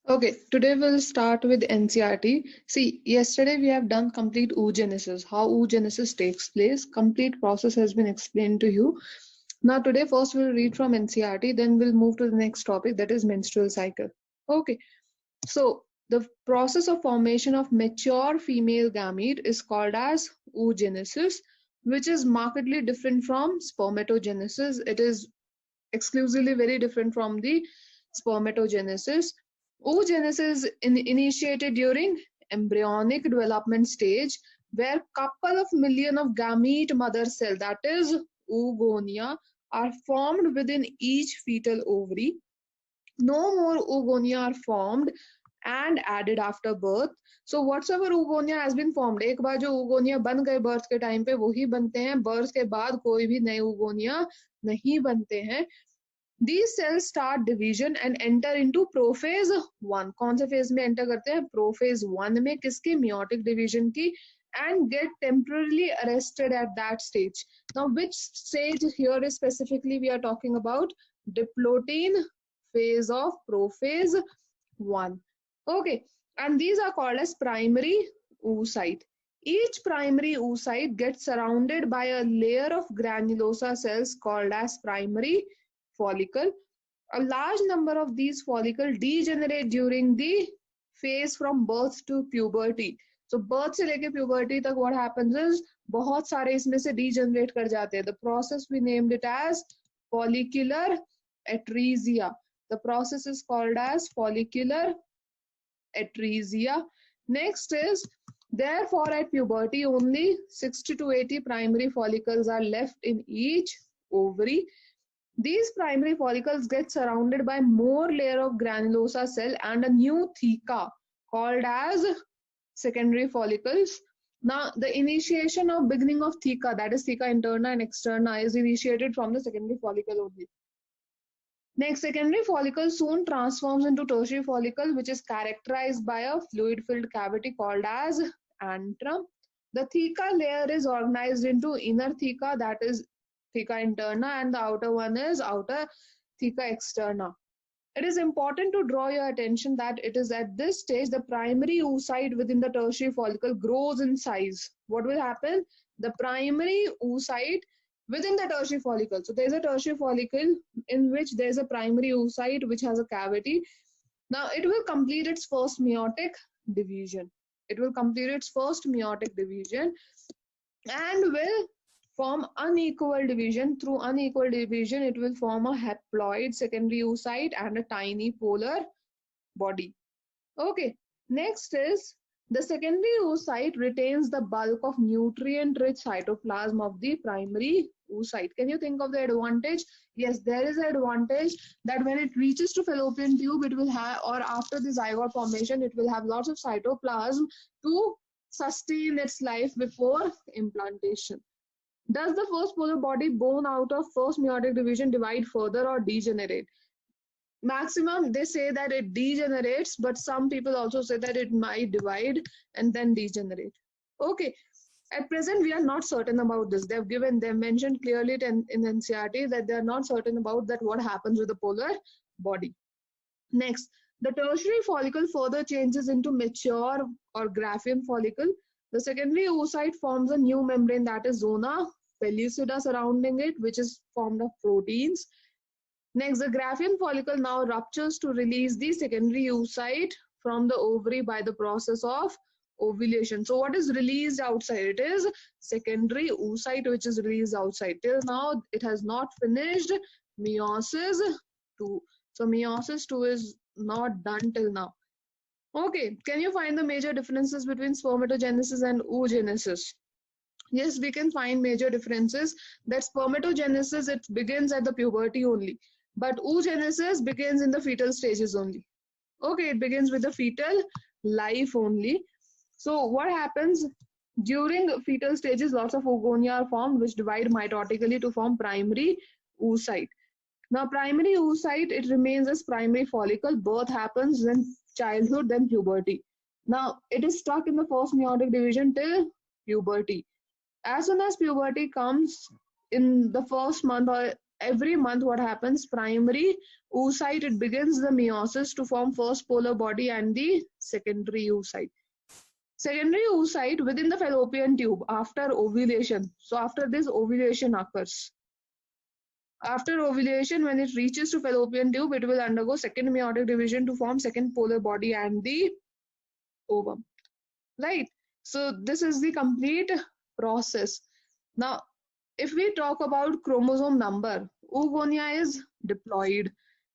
Okay, today we'll start with NCRT. See, yesterday we have done complete oogenesis, how oogenesis takes place. Complete process has been explained to you. Now today first we'll read from NCRT, then we'll move to the next topic, that is menstrual cycle. Okay, so the process of formation of mature female gamete is called as oogenesis, which is markedly different from spermatogenesis. It is exclusively very different from the spermatogenesis. Oogenesis is initiated during embryonic development stage, where couple of million of gamete mother cell, that is oogonia, are formed within each fetal ovary. No more oogonia are formed and added after birth. So whatsoever oogonia has been formed, एक बार जो oogonia बन गए birth के time पे वही बनते हैं, birth के बाद कोई भी नए oogonia नहीं बनते हैं. These cells start division and enter into prophase 1. कौन से phase में enter करते हैं? Prophase 1 में, किसकी? Meiotic division की, and get temporarily arrested at that stage. Now which stage here is specifically we are talking about? Diplotin phase of prophase 1. Okay, and these are called as primary oocyte. Each primary oocyte gets surrounded by a layer of granulosa cells called as primary follicle. A large number of these follicles degenerate during the phase from birth to puberty. So birth से लेके puberty तक what happens is बहुत सारे इसमें से degenerate कर जाते हैं. The process we named it as follicular atresia. The process is called as follicular atresia. Next is, therefore at puberty only 60 to 80 primary follicles are left in each ovary. These primary follicles get surrounded by more layer of granulosa cell and a new theca called as secondary follicles. Now the initiation of beginning of theca, that is theca interna and externa, is initiated from the secondary follicle only. Next, secondary follicle soon transforms into tertiary follicle, which is characterized by a fluid-filled cavity called as antrum. The theca layer is organized into inner theca, that is theca interna, and the outer one is outer theca externa. It is important to draw your attention that it is at this stage the primary oocyte within the tertiary follicle grows in size. What will happen? The primary oocyte within the tertiary follicle. So there is a tertiary follicle in which there is a primary oocyte which has a cavity. Now it will complete its first meiotic division. It will complete its first meiotic division and will form unequal division. Through unequal division, it will form a haploid secondary oocyte and a tiny polar body. Okay, next is the secondary oocyte retains the bulk of nutrient-rich cytoplasm of the primary oocyte. Can you think of the advantage? Yes, there is an advantage that when it reaches to fallopian tube, it will have, or after the zygote formation, it will have lots of cytoplasm to sustain its life before implantation. Does the first polar body born out of first meiotic division divide further or degenerate? Maximum, they say that it degenerates, but some people also say that it might divide and then degenerate. Okay, at present we are not certain about this. They've mentioned clearly in NCRT that they are not certain about that what happens with the polar body. Next, the tertiary follicle further changes into mature or Graafian follicle. The secondary oocyte forms a new membrane, that is zona pellucida, surrounding it, which is formed of proteins. Next, the Graafian follicle now ruptures to release the secondary oocyte from the ovary by the process of ovulation. So what is released outside? It is secondary oocyte which is released outside. Till now, it has not finished meiosis 2. So meiosis 2 is not done till now. Okay, can you find the major differences between spermatogenesis and oogenesis? Yes, we can find major differences. That spermatogenesis, it begins at the puberty only, but oogenesis begins in the fetal stages only. Okay, it begins with the fetal life only. So what happens during fetal stages? Lots of oogonia are formed which divide mitotically to form primary oocyte. Now primary oocyte, it remains as primary follicle. Birth happens, then childhood, then puberty. Now it is stuck in the first meiotic division till puberty. As soon as puberty comes, in the first month or every month what happens, primary oocyte, it begins the meiosis to form first polar body and the secondary oocyte. Secondary oocyte within the fallopian tube after ovulation. So after this ovulation occurs. After ovulation, when it reaches to fallopian tube, it will undergo second meiotic division to form second polar body and the ovum. Right? So this is the complete process. Now, if we talk about chromosome number, oogonia is diploid,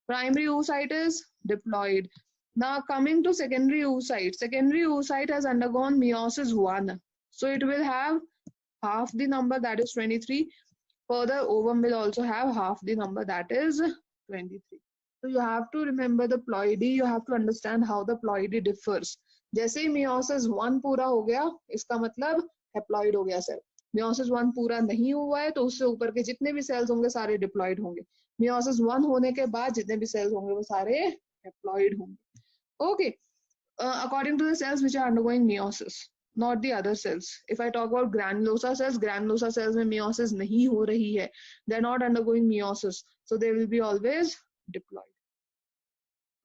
primary oocyte is diploid. Now coming to secondary oocyte has undergone meiosis 1. So it will have half the number, that is 23. Further, ovum will also have half the number, that is 23. So you have to remember the ploidy, you have to understand how the ploidy differs. जैसे ही meiosis 1 पूरा हो गया, इसका मतलब haploid हो गया cell. meiosis 1 पूरा नहीं हुआ है तो उससे ऊपर के जितने भी सेल्स होंगे सारे डिप्लॉइड होंगे. meiosis 1 होने के बाद जितने भी सेल्स होंगे वो सारे haploid होंगे. Okay, according to the cells which are undergoing meiosis, not the other cells. If I talk about granulosa cells में meiosis नहीं हो रही है, they are not undergoing meiosis, so they will be always diploid.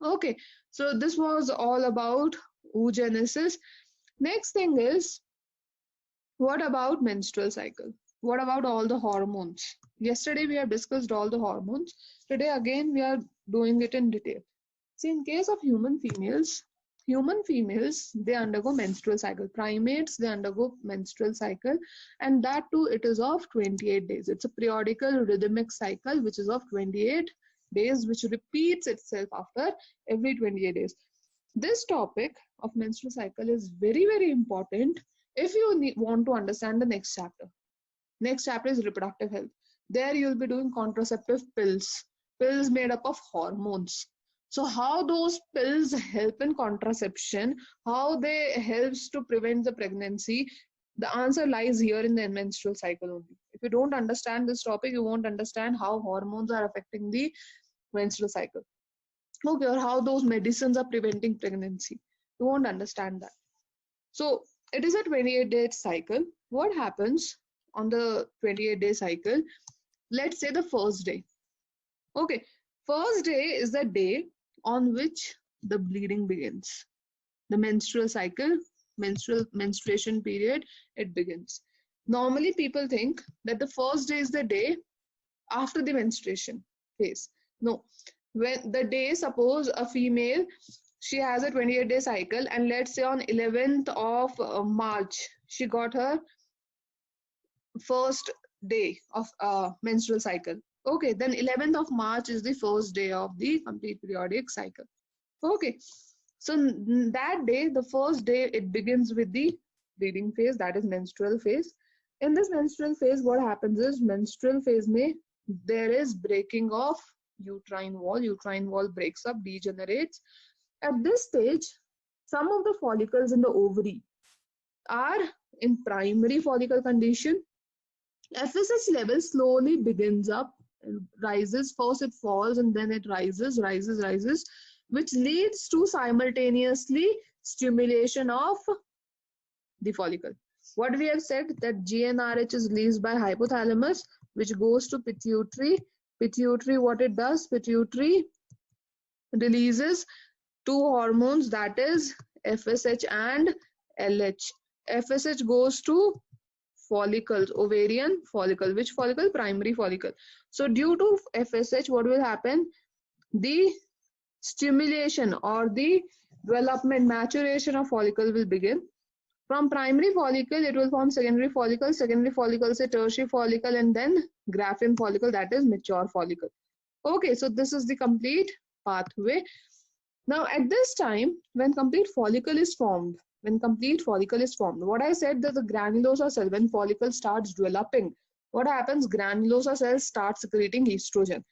Okay, so this was all about oogenesis. Next thing is, what about menstrual cycle? What about all the hormones? Yesterday we have discussed all the hormones. Today again we are doing it in detail. See, in case of human females, they undergo menstrual cycle. Primates, they undergo menstrual cycle, and that too it is of 28 days. It's a periodical rhythmic cycle which is of 28 days, which repeats itself after every 28 days. This topic of menstrual cycle is very, very important if you want to understand the next chapter. Next chapter is reproductive health. There you'll be doing contraceptive pills made up of hormones. So how those pills help in contraception, how they helps to prevent the pregnancy, the answer lies here in the menstrual cycle only. If you don't understand this topic, you won't understand how hormones are affecting the menstrual cycle. Okay, or how those medicines are preventing pregnancy. You won't understand that. So it is a 28-day cycle. What happens on the 28-day cycle? Let's say the first day. Okay, first day is the day on which the bleeding begins. The menstrual cycle, menstruation period, it begins. Normally people think that the first day is the day after the menstruation phase. No, when the day, suppose a female, she has a 28-day cycle, and let's say on 11th of March, she got her first day of menstrual cycle. Okay, then 11th of March is the first day of the complete periodic cycle. Okay, so that day, the first day, it begins with the bleeding phase, that is menstrual phase. In this menstrual phase, what happens is, menstrual phase mein, there is breaking of uterine wall breaks up, degenerates. At this stage, some of the follicles in the ovary are in primary follicle condition. FSH level slowly begins up, rises. First it falls and then it rises, which leads to simultaneously stimulation of the follicle. What we have said, that GnRH is released by hypothalamus, which goes to pituitary. Pituitary, what it does? Pituitary releases two hormones, that is FSH and LH. FSH goes to follicles, ovarian follicle. Which follicle? Primary follicle. So due to FSH, what will happen? The stimulation or the development, maturation of follicle will begin. From primary follicle, it will form secondary follicle. Secondary follicle say tertiary follicle, and then Graafian follicle, that is mature follicle. Okay, so this is the complete pathway. Now at this time, when complete follicle is formed, what I said, that the granulosa cell, when follicle starts developing, what happens? Granulosa cells start secreting estrogen.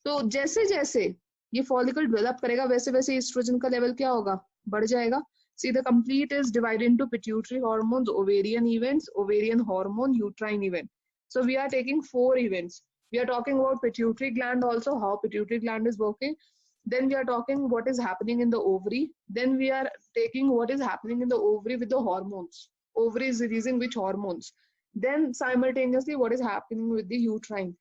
तो जैसे जैसे ये follicle develop करेगा, वैसे वैसे estrogen का level क्या होगा? बढ़ जाएगा. See, the complete is divided into pituitary hormones, ovarian events, ovarian hormone, uterine event. So we are taking 4 events. We are talking about pituitary gland also, how pituitary gland is working. Then we are talking what is happening in the ovary. Then we are taking what is happening in the ovary with the hormones. Ovary is releasing which hormones. Then simultaneously what is happening with the uterine.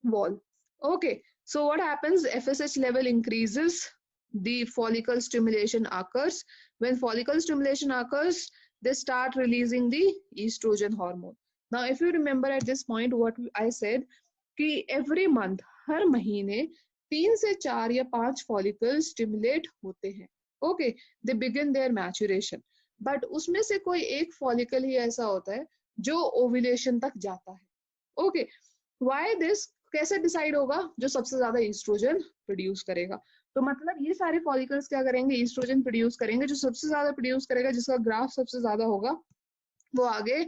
wall. Okay, so what happens? FSH level increases, the follicle stimulation occurs. When follicle stimulation occurs, they start releasing the estrogen hormone. Now, if you remember at this point what I said, कि every month, हर महीने 3 से 4 या 5 follicles stimulate होते हैं. Okay, they begin their maturation. But उसमें से कोई एक follicle ही ऐसा होता है जो ovulation तक जाता है. Okay, why this? कैसे डिसाइड होगा? जो सबसे ज्यादा ईस्ट्रोजन प्रोड्यूस करेगा. तो मतलब ये सारे फॉलिकल्स क्या करेंगे? ईस्ट्रोजन प्रोड्यूस करेंगे. जो सबसे ज्यादा प्रोड्यूस करेगा, जिसका ग्राफ सबसे ज्यादा होगा, वो आगे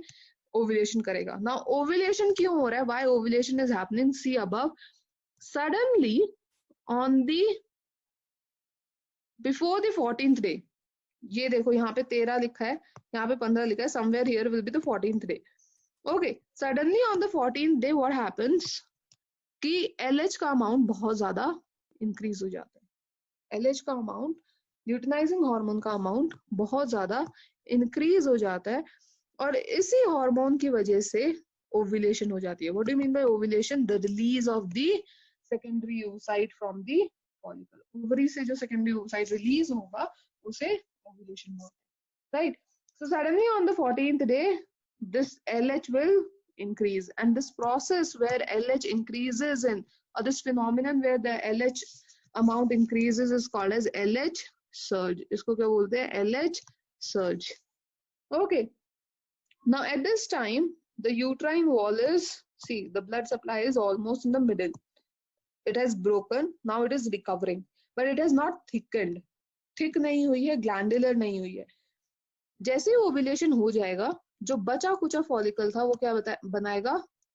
ओव्यूलेशन करेगा. नाउ ओव्यूलेशन क्यों हो रहा है? Why ovulation is happening? See above. Suddenly on the before the 14th day, ये देखो यहाँ पे 13 लिखा है, यहाँ पे 15 लिखा है, somewhere here will be the 14th day. Okay, suddenly on the 14th day what happens कि LH का अमाउंट बहुत ज्यादा इंक्रीज हो जाता है. LH का अमाउंट, ल्यूटिनाइजिंग हार्मोन का अमाउंट बहुत ज्यादा इंक्रीज हो जाता है, और इसी हार्मोन की वजह से ओव्यूलेशन हो जाती है. What do you mean by ovulation? The release of the secondary oocyte from the follicle. Ovary से जो सेकेंडरी oocyte रिलीज होगा उसे ओव्यूलेशन बोलते हैं, right? So suddenly on the 14th day this LH will increase, and this process where LH increases in, or this phenomenon where the LH amount increases is called as LH surge. इसको क्या बोलते हैं? LH surge. Okay, now at this time the uterine wall is, see, the blood supply is almost in the middle. It has broken, now it is recovering, but it has not thickened. Thick नहीं हुई है, glandular नहीं हुई है. जैसे ही ovulation हो जाएगा, जो बचा कुचा फॉलिकल था वो क्या बनाएगा?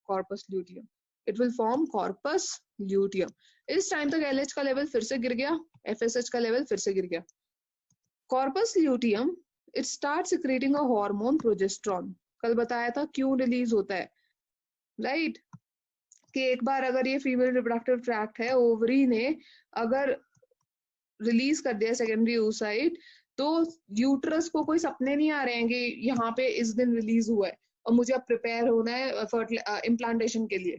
Corpus luteum. It will form corpus luteum. इस टाइम तक LH का लेवल फिर से गिर गया, FSH का लेवल फिर से गिर गया. Corpus luteum, it start secreting a hormone progesterone. कल बताया था क्यों रिलीज होता है, राइट? कि एक बार अगर ये फीमेल रिप्रोडक्टिव ट्रैक्ट है, ओवरी ने अगर रिलीज कर दिया सेकेंडरी oocyte, तो यूट्रस को कोई सपने नहीं आ रहे हैं कि यहाँ पे इस दिन रिलीज हुआ है और मुझे अब प्रिपेयर होना है इम्प्लांटेशन के लिए.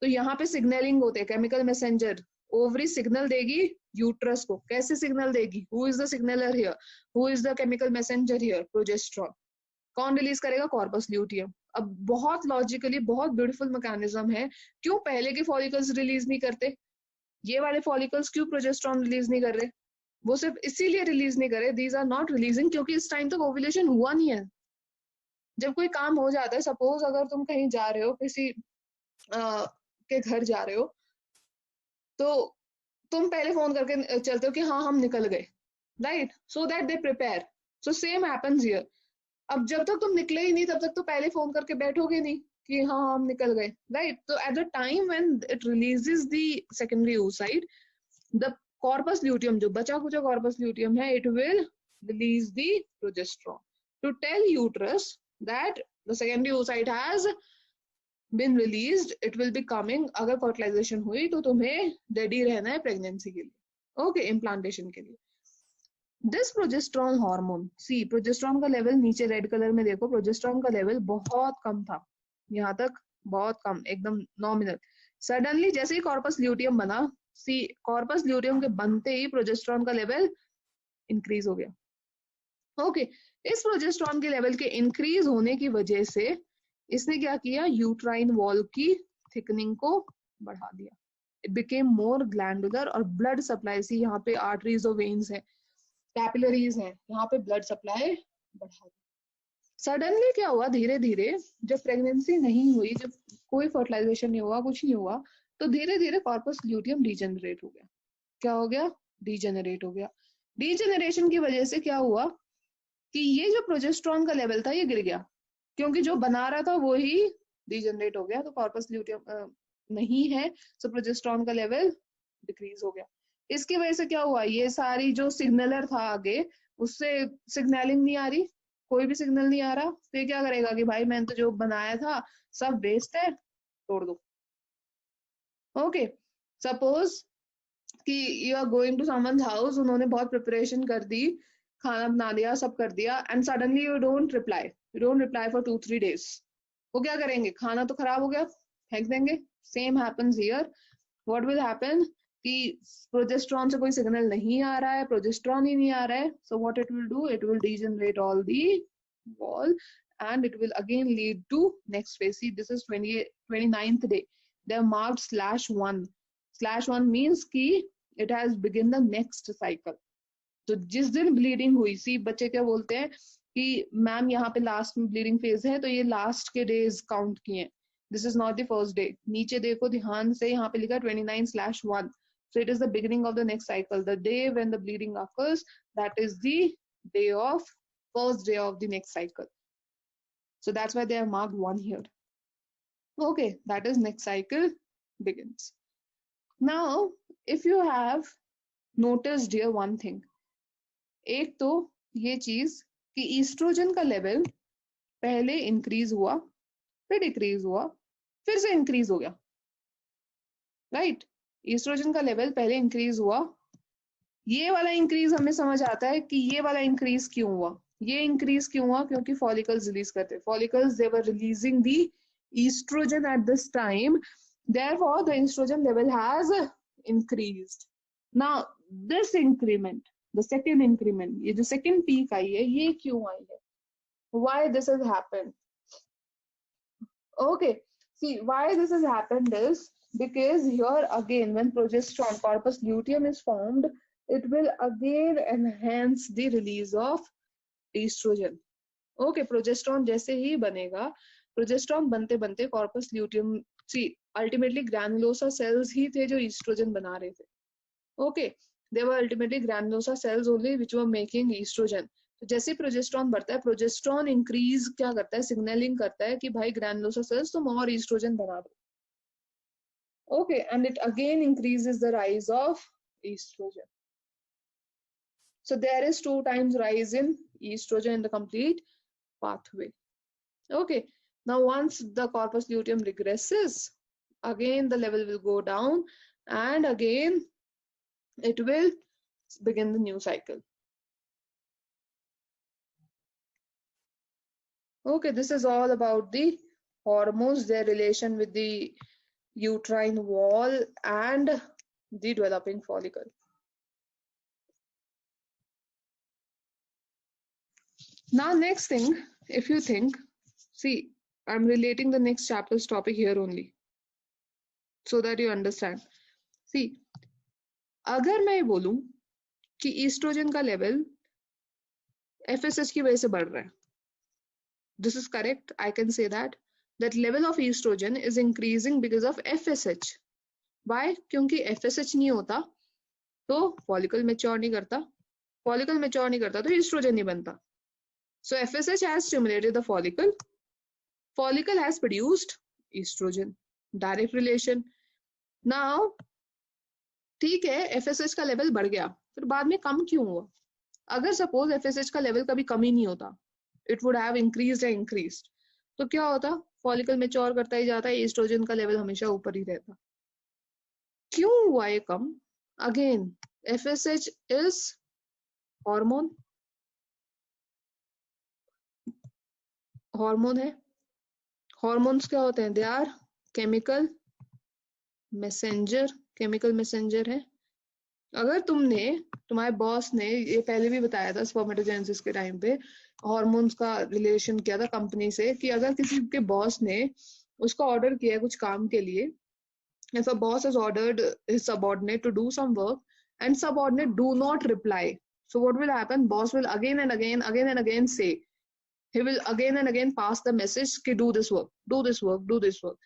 तो यहाँ पे सिग्नलिंग होते हैं, केमिकल मैसेंजर. ओवरी सिग्नल देगी यूट्रस को. कैसे सिग्नल देगी? Who is the signaller here? Who is the chemical messenger here? Progesterone. कौन रिलीज करेगा? Corpus luteum. अब बहुत लॉजिकली बहुत ब्यूटीफुल मैकेनिज्म है. क्यों पहले के फॉलिकल्स रिलीज नहीं करते? ये वाले फॉलिकल्स क्यों प्रोजेस्टेरॉन रिलीज नहीं कर रहे? वो सिर्फ इसीलिए रिलीज नहीं करे, दीज आर नॉट रिलीजिंग, क्योंकि इस टाइम तक ओव्यूलेशन हुआ नहीं है. जब कोई काम हो जाता है, सपोज अगर तुम कहीं जा रहे हो, किसी के घर जा रहे हो, तो तुम पहले फोन करके चलते हो कि हाँ हम निकल गए, right? So that they prepare. So same happens here. अब जब तक तुम निकले ही नहीं, तब तक तो पहले फोन करके बैठोगे नहीं कि हाँ हम निकल गए, राइट? तो at the time when it releases the secondary oocyte, the corpus luteum, जो बचा कुचा कॉर्पस ल्यूटियम है, it will release the progesterone to tell uterus that the secondary oocyte has been released, it will be coming. अगर fertilization हुई तो तुम्हें ready रहना है प्रेगनेंसी के लिए, ओके, इम्प्लांटेशन के लिए. This progesterone hormone, see, progesterone का लेवल नीचे रेड कलर में देखो, प्रोजेस्टेरॉन का लेवल बहुत कम था, यहाँ तक बहुत कम, एकदम नॉमिनल. सडनली जैसे ही कॉर्पस ल्यूटियम बना, सी, कॉर्पस ल्यूटियम के बनते ही प्रोजेस्टेरॉन का लेवल इंक्रीज हो गया. ओके, इस प्रोजेस्टेरॉन के लेवल के इंक्रीज होने की वजह से इसने क्या किया? यूट्राइन वॉल की थिकनिंग को बढ़ा दिया. इट बिकेम मोर ग्लैंडुलर, और ब्लड सप्लाई, सी यहाँ पे आर्टरीज और वेन्स है, कैपिलरीज हैं, यहाँ पे ब्लड सप्लाई बढ़ा. सडनली क्या हुआ? धीरे धीरे जब प्रेगनेंसी नहीं हुई, जब कोई फर्टिलाइजेशन नहीं हुआ, कुछ नहीं हुआ, तो धीरे धीरे कॉर्पस ल्यूटियम डीजेनरेट हो गया. क्या हो गया? डीजेनरेट हो गया. डीजेनरेशन की वजह से क्या हुआ कि ये जो प्रोजेस्टेरॉन का लेवल था ये गिर गया, क्योंकि जो बना रहा था वो ही डीजेनरेट हो गया. तो कॉर्पस ल्यूटियम नहीं है, सो प्रोजेस्टेरॉन का लेवल डिक्रीज हो गया. इसकी वजह से क्या हुआ? ये सारी जो सिग्नलर था आगे, उससे सिग्नलिंग नहीं आ रही, कोई भी सिग्नल नहीं आ रहा. तो ये क्या करेगा कि भाई मैंने तो जो बनाया था सब वेस्ट है, तोड़ दो. ओके, सपोज कि you are going to someone's house, उन्होंने बहुत प्रिपरेशन कर दी, खाना बना दिया, सब कर दिया, and suddenly you don't reply for 2-3 days. वो क्या करेंगे? खाना तो खराब हो गया, फेंक देंगे. Same happens here. What will happen कि प्रोजेस्ट्रॉन से कोई सिग्नल नहीं आ रहा है, प्रोजेस्ट्रॉन ही नहीं आ रहा है. So what it will do, it will degenerate all the wall and it will again lead to next phase. See, this is 29th day. They are marked /1. /1 means कि it has begin the next cycle. तो जिस दिन bleeding हुई, सी बच्चे क्या बोलते हैं कि मैम यहाँ पे लास्ट में ब्लीडिंग फेज है तो ये लास्ट के डेज काउंट किए. This is not the first day. नीचे देखो ध्यान से, यहाँ पे लिखा 29/1. So it is the beginning of the next cycle. The day when the bleeding occurs, that is the day of first day of the next cycle. So that's why they are marked 1 here. Okay, that is next cycle begins. Now, if you have noticed here one thing, एक तो ये चीज कि oestrogen का level पहले increase हुआ, फिर decrease हुआ, फिर से इंक्रीज हो गया, राइट? ईस्ट्रोजन का लेवल पहले इंक्रीज हुआ. ये वाला इंक्रीज हमें समझ आता है कि ये वाला इंक्रीज क्यों हुआ. ये इंक्रीज क्यों हुआ? क्योंकि फॉलिकल्स रिलीज करते. Follicles they were releasing the estrogen at this time, therefore the estrogen level has increased. Now this increment, the second increment, ये जो सेकंड पीक आई है, ये क्यों आई है? Why this has happened? Okay, see why this has happened is because here again when progesterone, corpus luteum is formed, it will again enhance the release of estrogen. Okay, progesterone जैसे ही बनेगा, progesterone बनते बनते corpus luteum, see ultimately granulosa cells ही थे जो estrogen बना रहे थे. Okay, they were ultimately granulosa cells only which were making estrogen. तो जैसे प्रोजेस्ट्रॉन बढ़ता है, प्रोजेस्ट्रॉन इंक्रीज क्या करता है, सिग्नलिंग करता है कि भाई ग्रैनुलोसा सेल्स तुम और ईस्ट्रोजन बना दो. Okay, and it again increases the rise of estrogen. So there is 2 times rise in estrogen in the complete pathway. Okay, now once the corpus luteum regresses, again the level will go down and again it will begin the new cycle. Okay, this is all about the hormones, their relation with the uterine wall and the developing follicle. Now, next thing, if you think, see, I'm relating the next chapter's topic here only, so that you understand. See, अगर मैं बोलूं कि oestrogen का level FSH की वजह से बढ़ रहा है, this is correct. I can say that level of estrogen is increasing because of FSH. Why? क्योंकि FSH नहीं होता तो follicle mature नहीं करता, follicle mature नहीं करता तो estrogen नहीं बनता. So FSH has stimulated the follicle, follicle has produced estrogen, direct relation. Now ठीक है, FSH का लेवल बढ़ गया, फिर बाद में कम क्यों हुआ? अगर सपोज FSH का लेवल कभी कम ही नहीं होता, it would have increased and increased, तो क्या होता? फॉलिकल मैच्योर करता ही जाता है, एस्ट्रोजन का लेवल हमेशा ऊपर ही रहता. क्यों हुआ ये कम? Again FSH is hormone, hormone है. हार्मोन्स क्या होते हैं? They are chemical messenger, chemical messenger है. अगर तुम्हारे बॉस ने, ये पहले भी बताया था स्पर्मेटोजेनेसिस के टाइम पे, हार्मोन्स का रिलेशन किया था कंपनी से कि अगर किसी के बॉस ने उसको ऑर्डर किया कुछ काम के लिए, if a boss has ordered his subordinate to do some work and subordinate do not reply, so what will happen? Boss will again and again say, he will again and again pass the message कि do this work, do this work, do this work.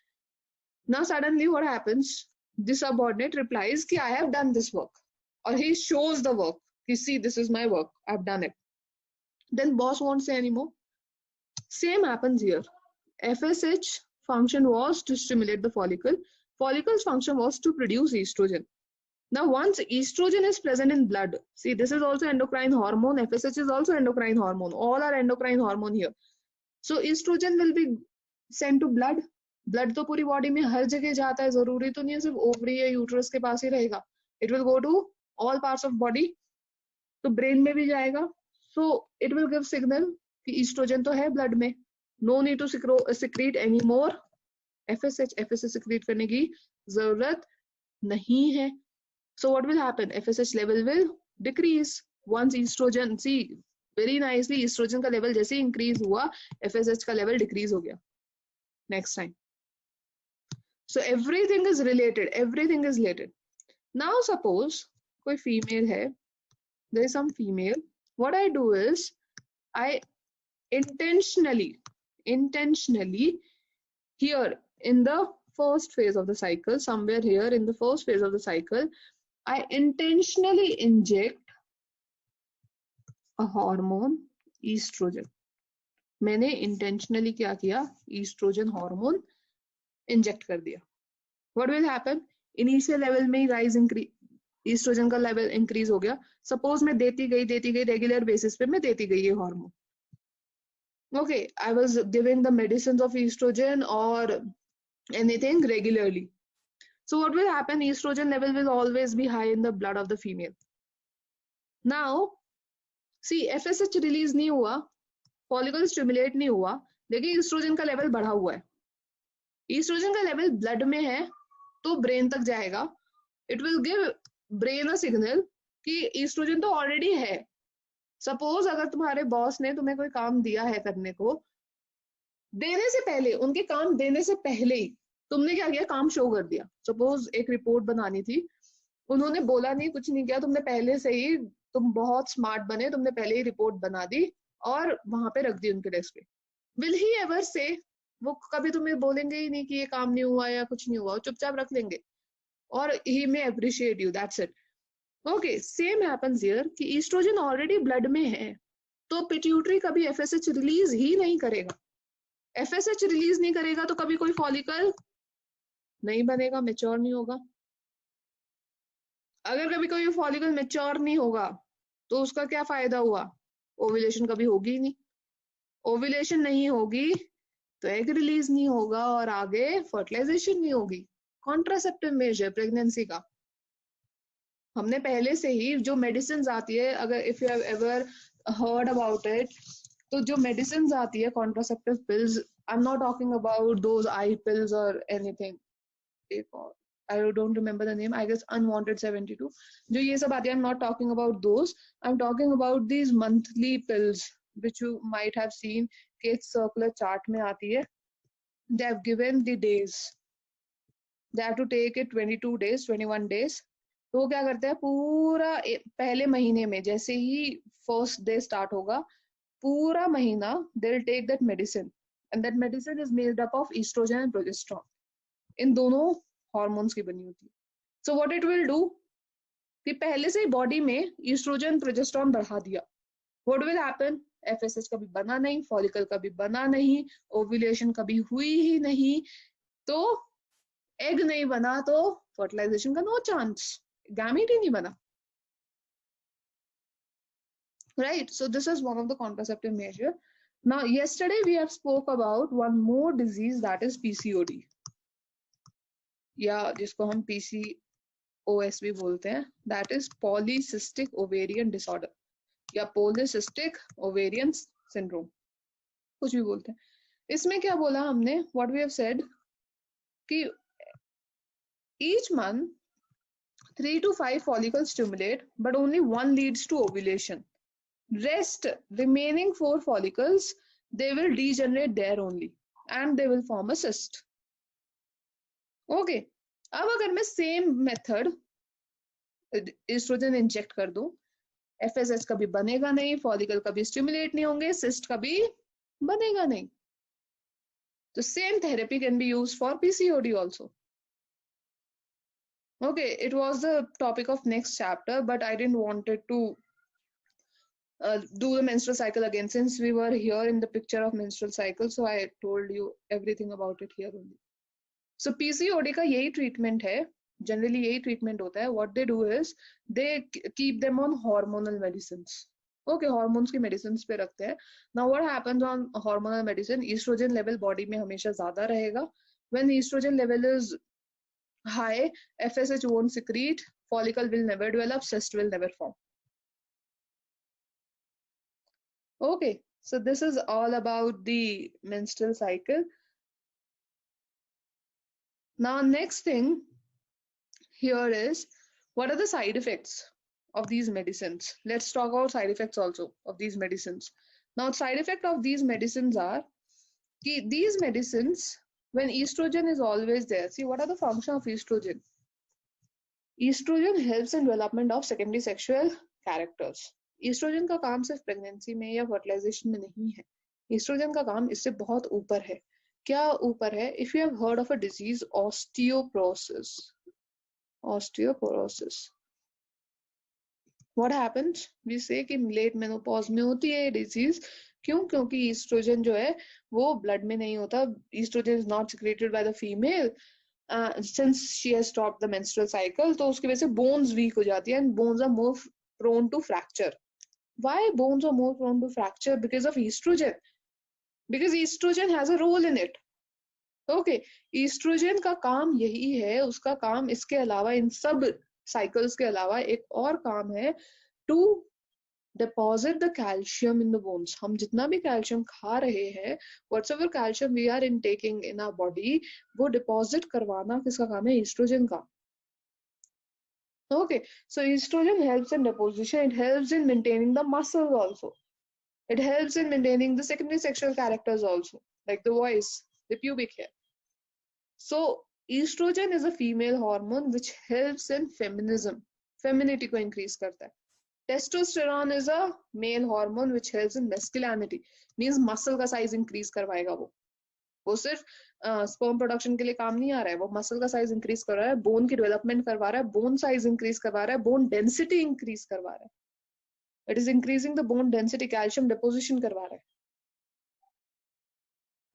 Now suddenly what happens? The subordinate replies कि I have done this work, or he shows the work, he see this is my work, I've done it. Then boss won't say anymore. Same happens here. FSH function was to stimulate the follicle. Follicle's function was to produce estrogen. Now once estrogen is present in blood, see this is also endocrine hormone, FSH is also endocrine hormone, all are endocrine hormone here. So estrogen will be sent to blood. Blood तो पूरी body में हर जगह जाता है, जरूरी तो नहीं है सिर्फ ओवरी या यूट्रस के पास ही रहेगा. It will go to all parts of body. तो brain में भी जाएगा. So it will give signal कि estrogen तो है blood में. No need to secrete any more FSH secrete करने की जरूरत नहीं है. So what will happen? FSH level will decrease once estrogen, see very nicely, estrogen का level जैसे increase हुआ, FSH का level decrease हो गया. Next time. So everything is related. Everything is related. Now suppose कोई female है, there is some female. What I do is I intentionally here in the first phase of the cycle, somewhere here in the first phase of the cycle, I intentionally inject a hormone estrogen. मैंने intentionally क्या किया? Estrogen hormone inject कर दिया. What will happen? Initial level में ही rise increase, estrogen का level increase हो गया. Suppose मैं देती गई regular basis पे मैं देती गई ये hormone. Okay, I was giving the medicines of estrogen or anything regularly. So what will happen? Estrogen level will always be high in the blood of the female. Now, see FSH release नहीं हुआ, follicle stimulate नहीं हुआ, लेकिन estrogen का level बढ़ा हुआ है. Estrogen का level blood में है, तो brain तक जाएगा. It will give brain a signal कि estrogen तो already है. Suppose अगर तुम्हारे boss ने तुम्हें कोई काम दिया है करने को, देने से पहले, उनके काम देने से पहले ही तुमने क्या किया? काम शो कर दिया. Suppose एक रिपोर्ट बनानी थी, उन्होंने बोला नहीं, कुछ नहीं किया, तुमने पहले से ही, तुम बहुत स्मार्ट बने, तुमने पहले ही रिपोर्ट बना दी और वहां पे रख दी उनके डेस्क पे. विल ही एवर से, वो कभी तुम्हें बोलेंगे ही नहीं कि ये काम नहीं हुआ या कुछ नहीं हुआ, चुपचाप रख लेंगे. और he may appreciate you, that's it. Okay, same happens here कि ईस्ट्रोजन ऑलरेडी ब्लड में है, तो पिट्यूटरी कभी एफएसएच रिलीज ही नहीं करेगा. एफएसएच रिलीज नहीं करेगा तो कभी कोई फॉलिकल नहीं बनेगा, मेच्योर नहीं होगा. अगर कभी कोई फॉलिकल मेच्योर नहीं होगा तो उसका क्या फायदा हुआ? ओव्यूलेशन कभी होगी ही नहीं. ओव्यूलेशन नहीं होगी तो एग रिलीज नहीं होगा और आगे फर्टिलाइजेशन नहीं होगी. कॉन्ट्रासेप्टिव मेजर प्रेगनेंसी का हमने पहले से ही जो मेडिसिन आती है, अगर if you have ever heard about it, तो जो मेडिसिन आती है contraceptive pills, I am not talking about those I pills और anything, I don't remember the name, I guess unwanted 72, जो ये सब आती है, I'm not talking about those, I'm talking about these monthly pills which you might have seen कि circular chart में आती है. They have given the days, they have to take it 22 days 21 days. तो वो क्या करते हैं, पूरा पहले महीने में जैसे ही फर्स्ट डे स्टार्ट होगा, पूरा महीना they will take that medicine, and that medicine is made up of estrogen and progesterone. इन दोनों हॉर्मोन्स की बनी होती है. So what it will do कि पहले से ही बॉडी में ईस्ट्रोजन प्रोजेस्टेरोन बढ़ा दिया. What will happen? एफएसएच कभी बना नहीं, फॉलिकल कभी बना नहीं, ओव्यूलेशन कभी हुई ही नहीं, तो एग नहीं बना तो फर्टिलाइजेशन का नो चांस, गैमेट ही नहीं बना. Right, so this is one of the contraceptive measure. Now yesterday we have spoke about one more disease, that is PCOD, या जिसको हम PCOS भी बोलते हैं, that is polycystic ovarian disorder या polycystic ovarian syndrome, कुछ भी बोलते हैं. इसमें क्या बोला हमने? what we have said कि each month 3 to 5 follicles stimulate, but only one leads to ovulation. Rest remaining 4 follicles, they will degenerate there only and they will form a cyst. Okay, अब अगर मैं सेम मेथड एस्ट्रोजन इंजेक्ट कर दूं, FSH कभी बनेगा नहीं, follicle कभी stimulate नहीं होंगे, सिस्ट कभी बनेगा नहीं. तो same therapy can be used for PCOD also. Okay, it was the topic of next chapter, but I didn't wanted to do the menstrual cycle again since we were here in the picture of menstrual cycle, so I told you everything about it here only. So PCOD का यही treatment है, generally यही treatment होता है. What they do is they keep them on hormonal medicines. Okay, hormones की medicines पे रखते हैं. Now what happens on hormonal medicine? Estrogen level body में हमेशा ज़्यादा रहेगा. When estrogen level is high, FSH won't secrete, follicle will never develop, cyst will never form. Okay, so this is all about the menstrual cycle. Now, next thing here is, what are the side effects of these medicines? Let's talk about side effects also of these medicines. Now, side effect of these medicines are, these medicines, when estrogen is always there, see what are the function of estrogen? Estrogen helps in development of secondary sexual characters. Estrogen का काम सिर्फ pregnancy में या fertilisation में नहीं है. Estrogen का काम इससे बहुत ऊपर है. क्या ऊपर है? If you have heard of a disease, osteoporosis. Osteoporosis. What happens? We say कि late menopause में होती है ये disease. क्यों? क्योंकि estrogen जो है वो blood में नहीं होता. Estrogen is not secreted by the female. Since she has stopped the menstrual cycle, तो उसकी वजह से bones weak हो जाती है and bones are more prone to fracture. Why bones are more prone to fracture? Because of estrogen. Because estrogen has a role in it. Okay, estrogen का काम यही है, उसका काम इसके अलावा, इन सब cycles के अलावा एक और काम है, to deposit the calcium in the bones. हम जितना भी calcium खा रहे हैं, whatsoever calcium we are intaking in our body, वो deposit करवाना किसका काम है? Estrogen का. Okay, so estrogen helps in deposition. It helps in maintaining the muscles also. It helps in maintaining the secondary sexual characters also, like the voice, the pubic hair. So estrogen is a female hormone which helps in feminism. Femininity को increase करता है. Testosterone is a male hormone which helps in masculinity. Means muscle का size increase करवाएगा वो. वो सिर्फ sperm production के लिए काम नहीं आ रहा है. वो muscle का size increase कर रहा है, bone की development करवा रहा है, bone size increase करवा रहा है, bone density increase करवा रहा है. It is increasing the bone density, calcium deposition करवा रहा है.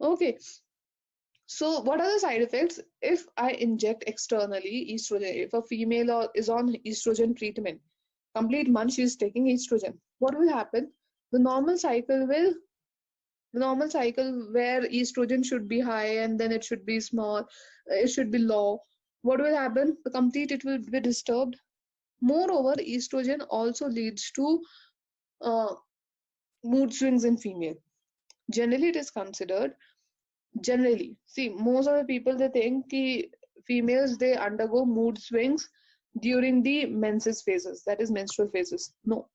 Okay. So what are the side effects if I inject externally estrogen? If a female is on estrogen treatment, complete month she is taking estrogen, what will happen? The normal cycle where estrogen should be high and then it should be small, it should be low. What will happen? The complete, it will be disturbed. Moreover, estrogen also leads to mood swings in female. Generally, it is considered. Generally, see, most of the people, they think that females, they undergo mood swings during the menses phases, that is menstrual phases. No.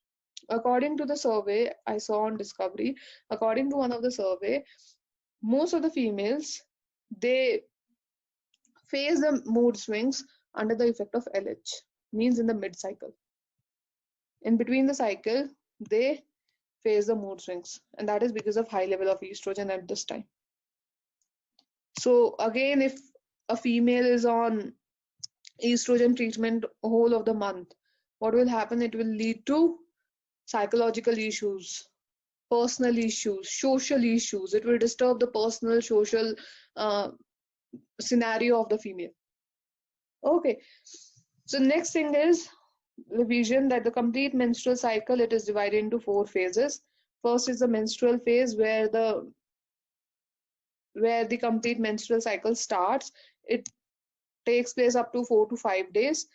According to the survey I saw on Discovery, according to one of the survey, most of the females, they face the mood swings under the effect of LH, means in the mid-cycle. In between the cycle, they face the mood swings, and that is because of high level of estrogen at this time. So again, if a female is on estrogen treatment whole of the month, what will happen? It will lead to psychological issues, personal issues, social issues. It will disturb the personal, social scenario of the female. Okay, so next thing is revision, that the complete menstrual cycle, it is divided into 4 phases. First is the menstrual phase, where the complete menstrual cycle starts. It takes place up to 4 to 5 days.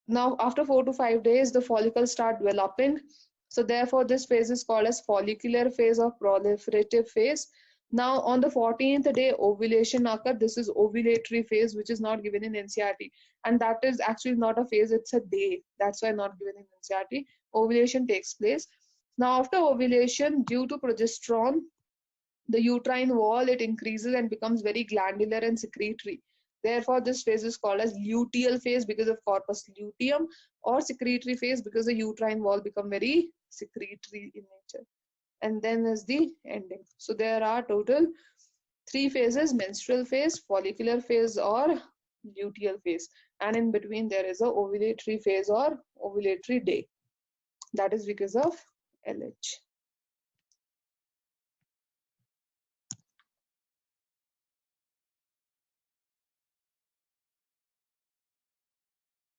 Now, after 4 to 5 days, the follicles start developing. So therefore, this phase is called as follicular phase or proliferative phase. Now, on the 14th day, ovulation occurs. This is ovulatory phase, which is not given in NCERT. And that is actually not a phase, it's a day. That's why not given in NCERT. Ovulation takes place. Now, after ovulation, due to progesterone, the uterine wall, it increases and becomes very glandular and secretory. Therefore, this phase is called as luteal phase because of corpus luteum, or secretory phase because the uterine wall become very secretory in nature. And then is the ending. So there are total 3 phases: menstrual phase, follicular phase, or luteal phase. And in between there is a ovulatory phase or ovulatory day. That is because of LH.